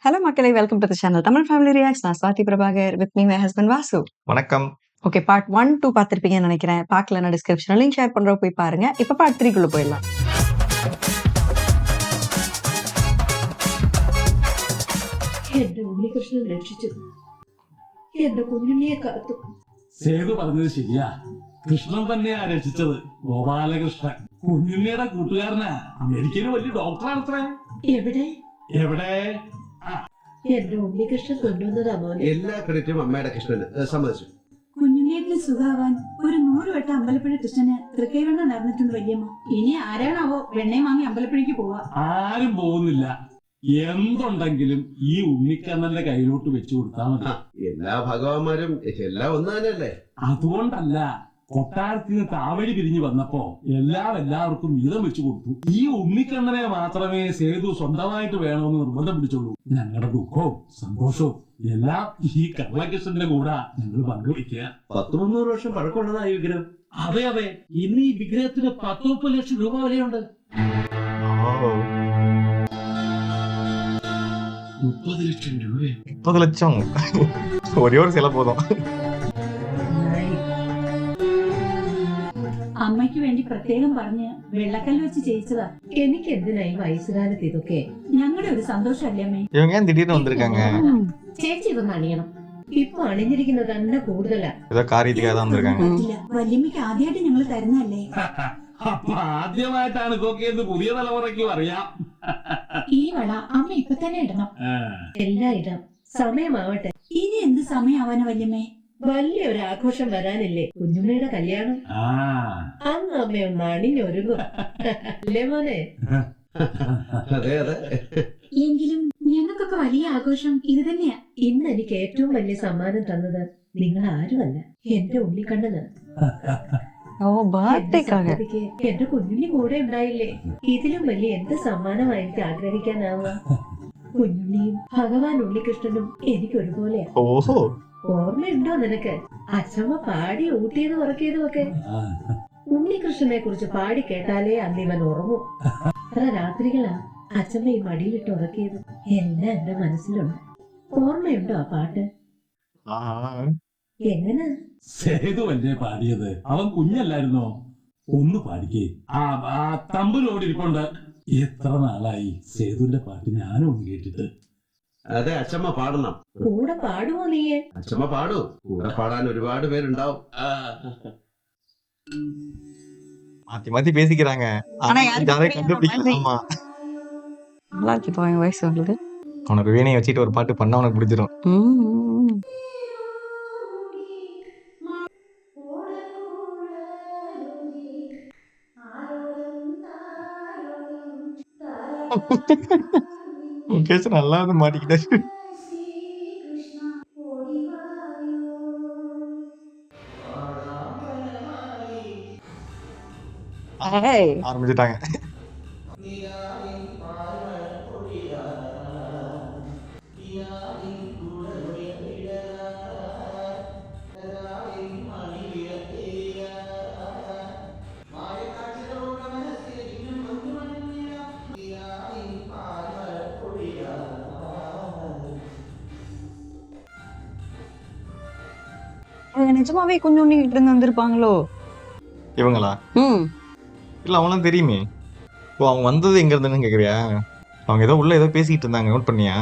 Hello மக்களே, welcome to the channel Tamil family reacts. நான் Swathi Prabhakar, with me my husband Vasu. வணக்கம். Okay, part 1, 2 பார்த்திருப்பீங்கன்னு நினைக்கிறேன். பார்க்கலன்னா டிஸ்கிரிப்ஷன்ல லிங்க் ஷேர் பண்றோம், போய் பாருங்க. இப்ப பார்ட் 3 குள்ள போயிடலாம். എന്റെ ഉണ്ണികൃഷ്ണൻ രക്ഷിച്ചു, എന്റെ കുഞ്ഞുണ്ണിയെ കാത്തു. സേതു പറഞ്ഞത് ശരിയാ, കൃഷ്ണൻ തന്നെയാ രക്ഷിച്ചത്. ഗോപാലകൃഷ്ണൻ കുഞ്ഞുണ്ണിയുടെ കൂട്ടുകാരനാ, അമേരിക്കയില് വലിയ ഡോക്ടറാണത്രേ. എവിടെ എവിടെ? എന്റെ ഉണ്ണികൃഷ്ണൻ കൊണ്ടുവന്നതാ മോനെ. എല്ലാ ക്രെഡിറ്റും അമ്മയുടെ കൃഷ്ണന് സമ്മതിച്ചു. കുഞ്ഞുണ്ണേറ്റിന് സുഖാവാൻ ഒരു 100 വട്ടം അമ്പലപ്പുഴ കൃഷ്ണന് തൃക്കൈവെണ്ണ നടന്നിട്ടുണ്ട് വല്യമ്മ. ഇനി ആരാണാവോ വെണ്ണയും വാങ്ങി അമ്പലപ്പുഴയ്ക്ക് പോവാ? ആരും പോകുന്നില്ല. എന്തുണ്ടെങ്കിലും ഈ ഉണ്ണിക്കണ്ണന്റെ കയ്യിലോട്ട് വെച്ചു കൊടുത്താൽ മതി. എല്ലാ ഭഗവാന്മാരും എല്ലാം ഒന്ന് തന്നെയല്ലേ. അതുകൊണ്ടല്ല, കൊട്ടാരത്തിന് താവഴി പിരിഞ്ഞു വന്നപ്പോ എല്ലാവർക്കും വീതം വെച്ചു കൊടുത്തു. ഈ ഉണ്ണിക്കണ്ണനെ മാത്രമേ സേതു സ്വന്തമായിട്ട് വേണമെന്ന് നിർബന്ധം പിടിച്ചുള്ളൂ. ഞങ്ങളുടെ ദുഃഖവും സന്തോഷവും എല്ലാം ഈ കള്ളകൃഷ്ണന്റെ കൂടെ ഞങ്ങൾ പങ്കുവയ്ക്കുക. 100-300 വർഷം പഴക്കമുള്ളതായി വിഗ്രഹം. അതെ, ഇന്ന് ഈ വിഗ്രഹത്തിന് 10-30 ലക്ഷം രൂപ വിലയുണ്ട്. 30 ലക്ഷം രൂപ. 30 லட்சம் ஒரே ஒரு சிலை போதும். അമ്മയ്ക്ക് വേണ്ടി പ്രത്യേകം പറഞ്ഞ് വെള്ളക്കല്ല് വെച്ച് ചെയ്യിച്ചതാ. എനിക്ക് എന്തിനായി വയസ്സുകാലത്ത് ഇതൊക്കെ? ഞങ്ങളുടെ ഒരു സന്തോഷല്ലേ അമ്മേ. இவங்க ஏன் திடீர்னு வந்திருக்காங்க? ചേച്ചി ഇതൊന്ന് അണിയണം. ഇപ്പൊ അണിഞ്ഞിരിക്കുന്നത് തന്നെ കൂടുതലാ. ஏதோ காரியத்துக்காக தான் வந்திருக்காங்க. ഇല്ല, വല്യമ്മയ്ക്ക് ആദ്യമായിട്ട് ഞങ്ങൾ തരുന്നതല്ലേ. അപ്പൊ ആദ്യമായിട്ടാണ് ഇതൊക്കെ എന്ന് പുതിയ തലമുറയ്ക്കും അറിയാം. ഈ വള അമ്മ ഇപ്പൊ തന്നെ ഇടണം. എല്ലാം ഇടാം, സമയമാവട്ടെ. ഇനി എന്ത് സമയാവാനാ വല്യമ്മേ? വലിയൊരു ആഘോഷം വരാനില്ലേ, കുഞ്ഞുമ്മയുടെ കല്യാണം. അന്ന് അമ്മയൊന്ന് അണിഞ്ഞൊരുങ്ങും അല്ലേ മോനെ? അതെ അതെ. എങ്കിലും ഞങ്ങൾക്കൊക്കെ വലിയ ആഘോഷം ഇത് തന്നെയാ. ഇന്ന് എനിക്ക് ഏറ്റവും വലിയ സമ്മാനം തന്നത് നിങ്ങൾ ആരുമല്ല, എന്റെ ഉണ്ണിക്കണ്ണന്. ഓ, ബർത്ത്ഡേക്കാக. എന്റെ കുഞ്ഞുണ്ണി കൂടെ ഉണ്ടായില്ലേ, ഇതിലും വലിയ എന്ത് സമ്മാനമായി എനിക്ക് ആഗ്രഹിക്കാനാവുക? കുഞ്ഞുണ്ണിയും ഭഗവാൻ ഉണ്ണികൃഷ്ണനും എനിക്ക് ഒരുപോലെയാ. ஓஹோ, ഓർമ്മയുണ്ടോ നിനക്ക്? അച്ഛമ്മ പാടി ഊട്ടിയതും ഉറക്കിയതും ഒക്കെ. ഉണ്ണികൃഷ്ണനെ കുറിച്ച് പാടി കേട്ടാലേ അന്ന് ഇവൻ ഉറങ്ങും. അത്ര രാത്രികളാ അച്ഛമ്മ ഈ മടിയിലിട്ട് ഉറക്കിയത്. എല്ലാം എന്റെ മനസ്സിലുണ്ട്. ഓർമ്മയുണ്ടോ ആ പാട്ട്? എങ്ങനെ? സേതു അല്ലേ പാടിയത്? അവൻ കുഞ്ഞല്ലായിരുന്നോ? ഒന്ന് പാടിക്കേ. തമ്പുരോടിരിപ്പുണ്ട്. എത്ര നാളായി സേതുവിന്റെ പാട്ട് ഞാനും ഒന്ന് കേട്ടിട്ട്. അതെ, അച്ഛമ്മ പാടണം. കൂടെ പാടുമോ നീയെ? അച്ഛമ്മ പാടൂ. കൂടെ പാടാൻ ഒരുപാട് പേരുണ്ടാവും. மாத்தி மாத்தி பேசிக்கிறாங்க. ஆனா யாருக்கும் யாரையும் புரியாத கண்டுபிடிக்கல. மாதிரி. ஆமா, நல்லா இருக்கு இப்போ என் வயசு உங்களுக்கு. உனக்கு வீணையை வச்சுட்டு ஒரு பாட்டு பண்ணா உனக்கு பிடிச்சிரும். முகேஷ் நல்லா வந்து மாட்டிக்கிட்டாரு. ஆரம்பிச்சுட்டாங்க. நிஜமாவே குഞ്ഞുണ്ണி கிட்ட இருந்து வந்திருப்பாங்களோ இவங்களா? இல்ல, அவங்களாம் தெரியுமே. ஓ, அவங்க வந்தது எங்க இருந்துன்னு கேக்குறியா? அவங்க ஏதோ உள்ள ஏதோ பேசிட்டு இருந்தாங்க, நோட் பண்ணியா?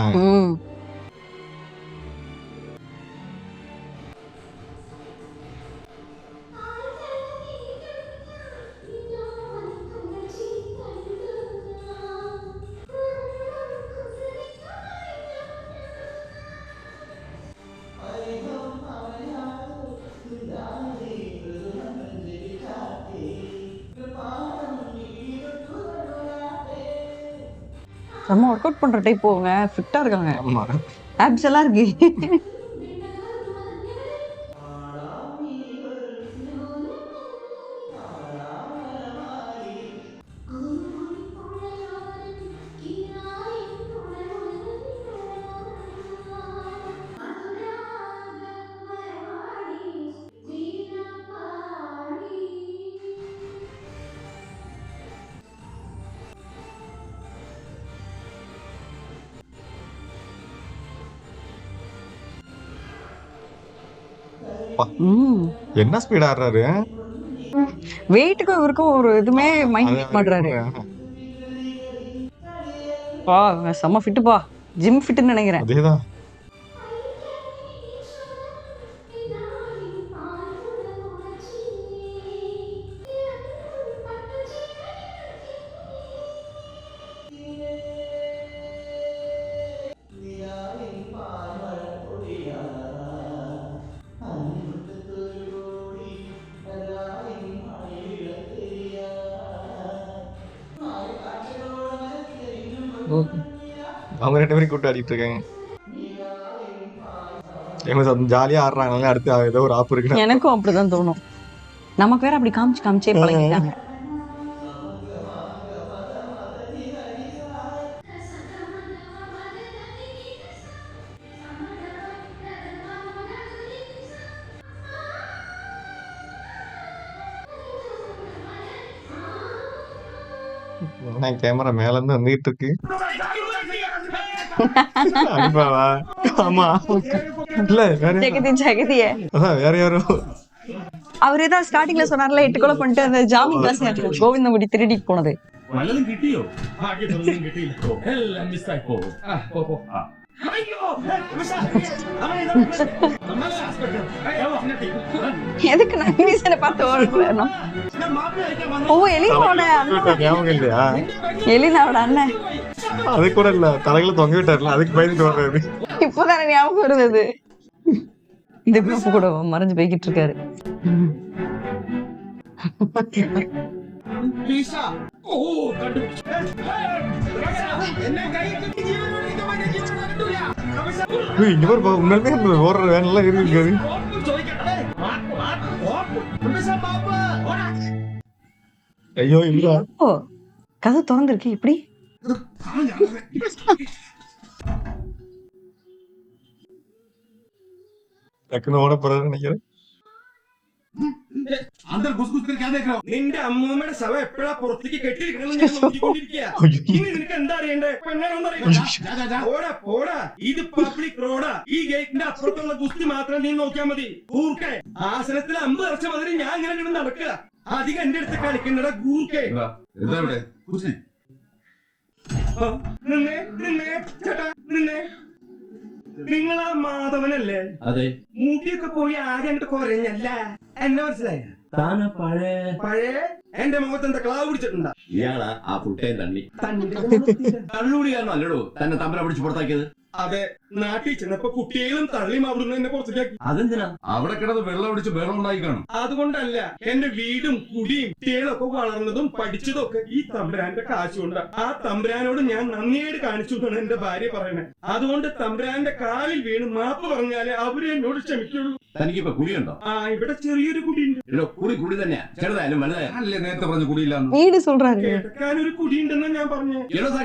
செம்ம ஒர்க் அவுட் பண்ற டைப் போங்க, ஃபிட்டா இருக்காங்க. ஆமா, ஆப்ஸ் எல்லாம் இருக்கு. என்ன ஸ்பீட் ஆடுறாரு. வெயிட்டுக்கும் இவருக்கும் ஒரு இதுமே மைண்ட் பண்றாரு. பா செம்ம ஃபிட்டுப்பா, ஜிம் ஃபிட்னு நினைக்கிறேன். அதேதான். அவங்க 2 பேரும் கூட்டு ஆடிட்டு இருக்காங்க. இவங்க ஜாலியா ஆடுறாங்க. அடுத்து ஏதோ ஒரு ஆப்பு இருக்கு. எனக்கும் அப்படிதான் தோணும். நமக்கு வேற அப்படி காமிச்சே பழகிட்டாங்க. கேமரா மேல இருந்து வந்துகிட்டு இருக்கு. அனுப்பாவா? ஆமா. இல்ல ஜெகதியே அதான் வேற யாரோ. அவரே தான் ஸ்டார்டிங்ல சொன்னார்ல 8 கொலை பண்ணிட்டு அந்த ஜாமீன் கிளாஸ் கோவிந்தமுடி திருடி போனது. വല്ലതും കിട്ടിയോ? ഭാഗ്യത്തിലൊന്നും കിട്ടിയില്ല. എല്ലാം മിസ്സായി പോകും. പോ. எதுக்கு நான் இங்கிலீஷ்ல பார்த்து ஓடுறேன்? ஓ எலினாவோட ஞாபகம் இல்லையா? எலினாவோட அண்ணன். அது கூட இல்ல, தலையில தொங்க விட்டாருல, அதுக்கு பயந்துட்டு வர்றது. இப்போதானே ஞாபகம் வருது. இந்த குரூப் கூட மறைஞ்சு போய்கிட்டு இருக்காரு. உண்மையுமே ஓடுற வேனெல்லாம் இருக்காது. ஐயோ இல்ல. ஓ கதை திறந்திருக்கு. இப்படி டக்குன்னு ஓட போறாரு நினைக்கிறேன். നിന്റെ അമ്മൂമ്മയുടെ ശവം എപ്പോഴാ പുറത്തേക്ക് കെട്ടിയിരിക്കണെന്ന് ഞാൻ നോക്കിക്കൊണ്ടിരിക്കുക. ഇനി നിനക്ക് എന്താ അറിയണ്ടേ? പോടാ പോടാ, ഇത് പബ്ലിക് റോഡാ. ഈ ഗേറ്റിന്റെ അപ്പുറത്തുള്ള ഗുസ്തി മാത്രം നീ നോക്കിയാൽ മതി. ഊർക്കെ ആസനത്തിൽ 50 വർഷം അതിന് ഞാൻ ഇങ്ങനെ കിടന്ന് നടക്കുക. അധികം എന്റെ അടുത്ത് കളിക്കണ്ടടാ ഗൂർക്കെ. നിന്നെ നിന്നെ ചേട്ടാ നിന്നെ നിങ്ങളാ മാധവനല്ലേ? അതെ. മൂട്ടിയൊക്കെ പോയി ആകെ അങ്ങോട്ട് കുറഞ്ഞല്ല. എന്നെ മനസ്സിലായ? പഴയ എന്റെ മുഖത്ത് എന്താ ക്ലാവ് പിടിച്ചിട്ടുണ്ടാ? ഇയാളാ ആ പുട്ടയും തണ്ണി തന്റെ കള്ളുകൂടിയാണോ അല്ലടോ തന്നെ തമ്പല പിടിച്ച് പുറത്താക്കിയത്? അതെ, നാട്ടിൽ ചെന്നപ്പോ കുട്ടികളും തള്ളിയും അവിടുന്ന് എന്നെ പുറത്തേക്കാക്കി. അതെന്തിനാ? അവിടെ കിടന്ന് വെള്ളം ഒടിച്ച് വെള്ളം ഉണ്ടായി കാണും. അതുകൊണ്ടല്ല, എന്റെ വീടും കുടിയും കുട്ടികളൊക്കെ വളർന്നതും പഠിച്ചതും ഒക്കെ ഈ തമ്പുരാന്റെ കാശ് കൊണ്ടാ. ആ തമ്പുരാനോട് ഞാൻ നന്ദിയേട് കാണിച്ചു എന്നാണ് എന്റെ ഭാര്യ പറയണേ. അതുകൊണ്ട് തമ്പുരാന്റെ കാലിൽ വീണ് മാപ്പ് പറഞ്ഞാലേ അവര് എന്നോട് ക്ഷമിക്കുള്ളൂ. തനിക്കിപ്പോ കുടിയുണ്ടോ? ആ ഇവിടെ ചെറിയൊരു കുടിയുണ്ട്. കുടി തന്നെയാ, ചെറുതായാലും വലുതായാലും. അല്ലേ നേരത്തെ പറഞ്ഞ കുടിയില്ലാന്ന്? വീട് சொல்றாரு. കിടക്കാനൊരു കുടിയുണ്ടെന്നാ ഞാൻ പറഞ്ഞു.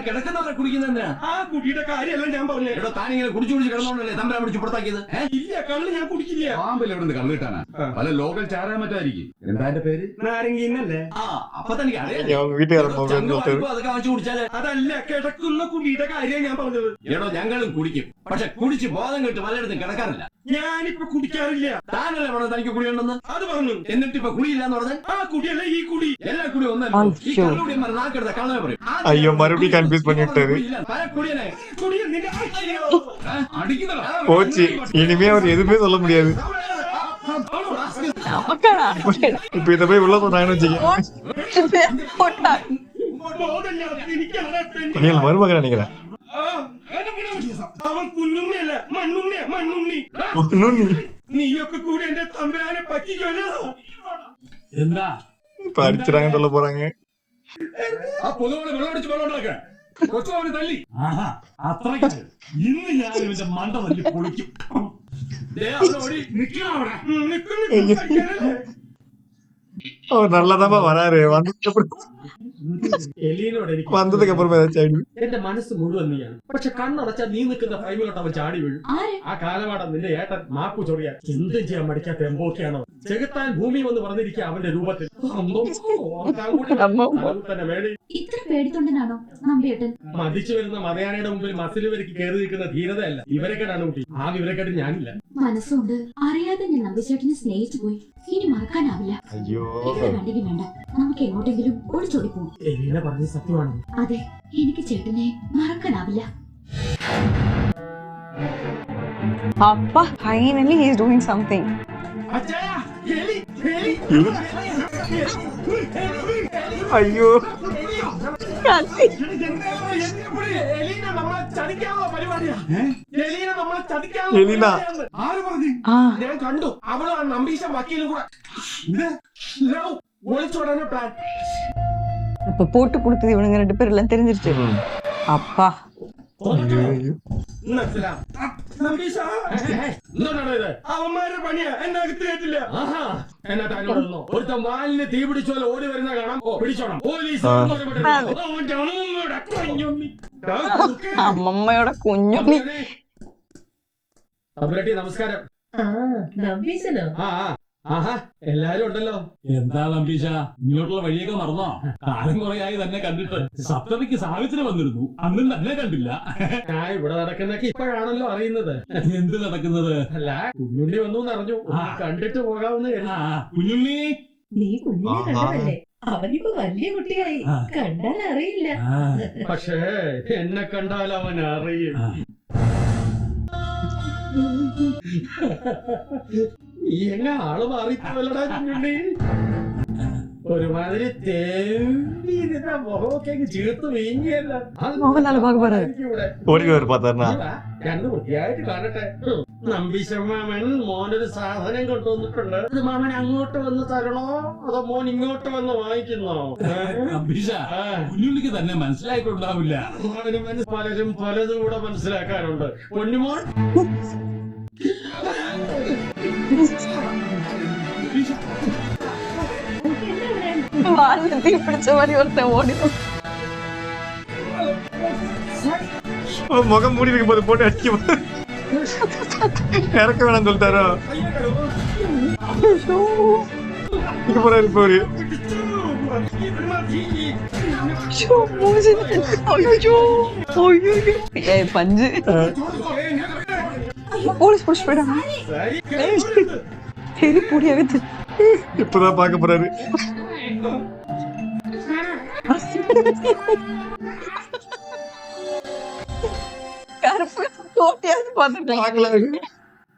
കിടക്കുന്നവരെ കുടിക്കുന്നതിനാ? ആ കുടിയുടെ കാര്യമല്ല ഞാൻ പറഞ്ഞു. താനിങ്ങനെ കുടിച്ചു കിടന്നോണ്ടല്ലേ തമ്പല പിടിച്ച് പുറത്താക്കിയത്? ഇല്ല, കള്ള് ഞാൻ കുടിക്കില്ല. പാമ്പിൽ എവിടെ നിന്ന് കള്ള് കിട്ടാനാ? പല ലോക്കൽ ചാരാൻ പറ്റായിരിക്കും. എന്താ എന്റെ പേര്? നാരങ്ങീന്നല്ലേ? അപ്പൊ തനിക്ക് വീട്ടുകാരെ കുടിച്ചാല് അതല്ല, കിടക്കുന്ന കുടിയുടെ കാര്യം ഞാൻ പറഞ്ഞത്. എടോ ഞങ്ങളും കുടിക്കും, പക്ഷെ കുടിച്ച് ബോധം കിട്ട് പലയിടത്തും കിടക്കാറില്ല. ഞാനിപ്പോ കുടിക്കാറില്ല. താനല്ലേ പറഞ്ഞത് തനിക്ക് കുടിയുണ്ടെന്ന്? അത് പറഞ്ഞു. എന്നിട്ട് ഇപ്പൊ കുടിയില്ലാന്ന് പറഞ്ഞ? ആ കുടിയല്ല ഈ കുടി. എല്ലാ കുടി ഒന്നല്ലോ. ഈ കള്ളുകൂടി നാക്കെടുത്ത കള്ളനെ പറയും. ஐயோ மறுபடியும் கன்ஃபியூஸ் பண்ணிட்டாரு. പല കുടിയനെ போச்சு, இனிமே அவர் எதுவுமே சொல்ல முடியாது. இப்ப இத போய் உள்ள சொன்னாங்கன்னு வச்சுக்கேன். மருமகன் நினைக்கிறேன். അവൻ കുഞ്ഞുണ്ണിയല്ല, മണ്ണുണ്ണിയാ, മണ്ണുണ്ണി. നീയൊക്കെ കൂടെ എന്റെ തമ്പുരാനെ പറ്റിക്കല്ലോ. എന്താ இப்ப அடிச்சுறாங்கன்னு சொல்ல போறாங்க. ആ പൊതുവെ വെള്ളം അടിച്ച് വെള്ളം ഉണ്ടാക്കാൻ കൊച്ചു അവന് തല്ലി. അത്രയ്ക്ക് ഇന്ന് ഞാൻ ഇവന്റെ മണ്ട തല്ലി പൊളിക്കും. அவர் நல்லாதான் வராரு. வந்து എലീനോട് എനിക്ക് വന്നതൊക്കെ അപ്പുറം ചാടി. എന്റെ മനസ്സ് മുഴുവൻ നീയാണ്. പക്ഷെ കണ്ണടച്ചാൽ നീ നിൽക്കുന്ന ഫ്രെയിമിലോട്ട് അവൻ ചാടി വീഴും. ആ കാലമാടം നിന്റെ ഏട്ടൻ മാപ്പു ചൊറിയാൻ എന്തും ചെയ്യാൻ മടിക്കാത്ത എമ്പോക്കെയാണോ. ചെകുത്താൻ ഭൂമി വന്ന് പറഞ്ഞിരിക്കുക അവന്റെ രൂപത്തിൽ. തന്നെ വേടി ഇത്ര പേടിത്തൊണ്ടനാണോ നമ്പിയേട്ടൻ? മതിച്ചു വരുന്ന മതയാനയുടെ മുമ്പിൽ മസിൽ വരയ്ക്ക് കയറി നിൽക്കുന്ന ധീരതയല്ല ഇവരെക്കെട്ടാണ് കുട്ടി. ആ വിവരക്കെട്ട് ഞാനില്ല. മനസ്സുകൊണ്ട് അറിയാതെ ഞാൻ നമ്പിച്ചേട്ടനെ സ്നേഹിച്ചു പോയി. ഇനി മറക്കാനാവില്ല. അയ്യോ ഇവിടെ വേണ്ടെങ്കിൽ വേണ്ട, നമുക്ക് എങ്ങോട്ടെങ്കിലും ഒളിച്ചോടി പോകും. എലീന പറഞ്ഞ സത്യമാണ്. അതെ, എനിക്ക് ചേട്ടനെ മറക്കാനാവില്ല. അപ്പ finally he is doing something. അയ്യോ എലീന ഞാൻ കണ്ടു. അവള് ആ നമ്പീശൻ വക്കീലും കൂടെ ഒളിച്ചോടാൻ പ്ലാൻ. அப்ப போட்டு கொடுத்தது இவனுங்க 2 பேர் எல்லாம் தெரிஞ்சிருச்சு. அப்பா അവന്മാരുടെ പണിയാ എന്നെ അകത്തില്ല. ഒരുത്തൻ വാലിന് തീ പിടിച്ചോലെ ഓടി വരുന്ന കാണാം. പിടിച്ചോണം പോലീസ്. അമ്മമ്മയുടെ കുഞ്ഞുണ്ണി. അബ്രട്ടി നമസ്കാരം. നമ്പീശനോ? ആഹാ എല്ലാരും ഉണ്ടല്ലോ. എന്താ നമ്പീശ, ഇങ്ങോട്ടുള്ള വഴിയൊക്കെ മറന്നോ? കാലം കുറയായി തന്നെ കണ്ടിട്ട്. സപ്തമിക്ക് സാവിത്രി വന്നിരുന്നു, അന്നും തന്നെ കണ്ടില്ല. ഞാൻ ഇവിടെ നടക്കുന്നൊക്കെ ഇപ്പോഴാണല്ലോ അറിയുന്നത്. എന്ത് നടക്കുന്നത്? അല്ല കുഞ്ഞുണ്ണി വന്നു അറിഞ്ഞു. കണ്ടിട്ട് പോകാവുന്ന. കുഞ്ഞുണ്ണി, നീ കുഞ്ഞിനെ കണ്ടതല്ലേ? അവനിപ്പോ വലിയ കുട്ടിയായി. കണ്ടാൽ അറിയില്ല. പക്ഷേ എന്നെ കണ്ടാൽ അവൻ അറിയും. എന്നെ ആള് മാറിപ്പോലടാ കുഞ്ഞുണ്ണി. ഒരുമാതിരി തേവിന്റെ മുഖമൊക്കെ ചീർത്ത് വീങ്ങിയല്ല. കണ്ണു വൃത്തിയായിട്ട് കാണട്ടെ. നമ്പീശമാമൻ മോനൊരു സാധനം കൊണ്ടുവന്നിട്ടുണ്ട്. ഇത് മാമൻ അങ്ങോട്ട് വന്ന് തരണോ അതോ മോൻ ഇങ്ങോട്ട് വന്ന് വാങ്ങിക്കുന്നോ? നമ്പീശ, കുഞ്ഞുണ്ണിക്ക് തന്നെ മനസ്സിലായിട്ടുണ്ടാവില്ല. അവന് പലരും പലതും കൂടെ മനസ്സിലാക്കാനുണ്ട്. പൊന്നുമോൻ വാലിന് തീ പിടിച്ച മാതിരി ഒരുത്തൻ ഓടി. മുഖം മൂടി വെക്കുമ്പോ പോട്ട് അടിക്കും. ഇറക്ക വേണം சொல்லிட்டாரோ? இங்க போறாரு இப்போ ஒரு. பஞ்சு போலீஸ் புடிச்சு போயிடாங்க. சரி பொடியாகுது. இப்பதான் பார்க்க போறாரு. கருப்பு தோட்டியாவது பார்த்துட்டு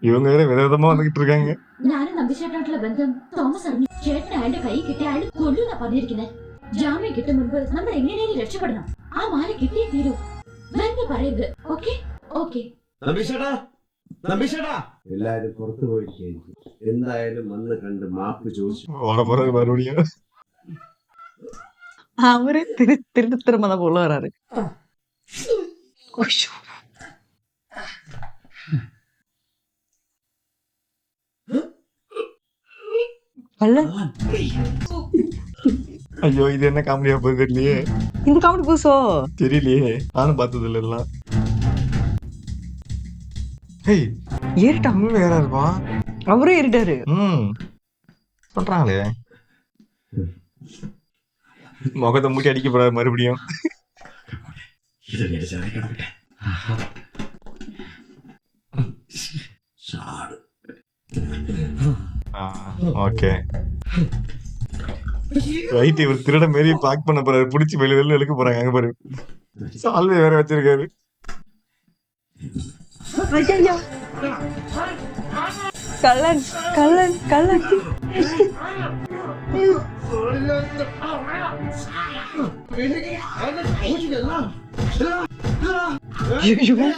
இவங்க வேற விதவிதமா வந்துகிட்டு இருக்காங்க. ഞാനും നമ്പിച്ചേട്ടനായിട്ടുള്ള ബന്ധം തോമസ് അറിഞ്ഞു. ചേട്ടൻ അയാളുടെ കൈ കിട്ടി അയാൾ കൊല്ലുന്ന പറഞ്ഞിരിക്കുന്നത്. ജാമ്യം കിട്ടും മുൻപ് നമ്മൾ എങ്ങനെയും രക്ഷപ്പെടണം. ആ മാല കിട്ടിയേ തീരൂ. വെറുതെ പറയരുത്. Okay okay. എല്ലാരും പുറത്തു പോയിരിക്കും. എന്തായാലും വന്ന് കണ്ട് മാപ്പ് ചോദിച്ചു. மறுபடியும் அவரே திரும்ப போல வராரு. ஐயோ இது என்ன காமெடியா போகுது தெரியலையே. இந்த காமெடி புதுசோ தெரியலையே, நானும் பார்த்தது இல்ல எல்லாம். ஹேய் ஏறிட்டான். இன்னும் வேற இருப்பான். அவரே ஏறிட்டாரு. சொல்றாங்களே முகத்தை மூட்டி அடிக்க போறாரு மறுபடியும். Okay right. இவர் திருட மாரி பாக் பண்ண போறாரு. புடிச்சு வெளியில இழுக்க போறாங்க. அங்க பாரு, சால்வை வேற வச்சிருக்காரு. கள்ளன் கள்ளன் கள்ளன்.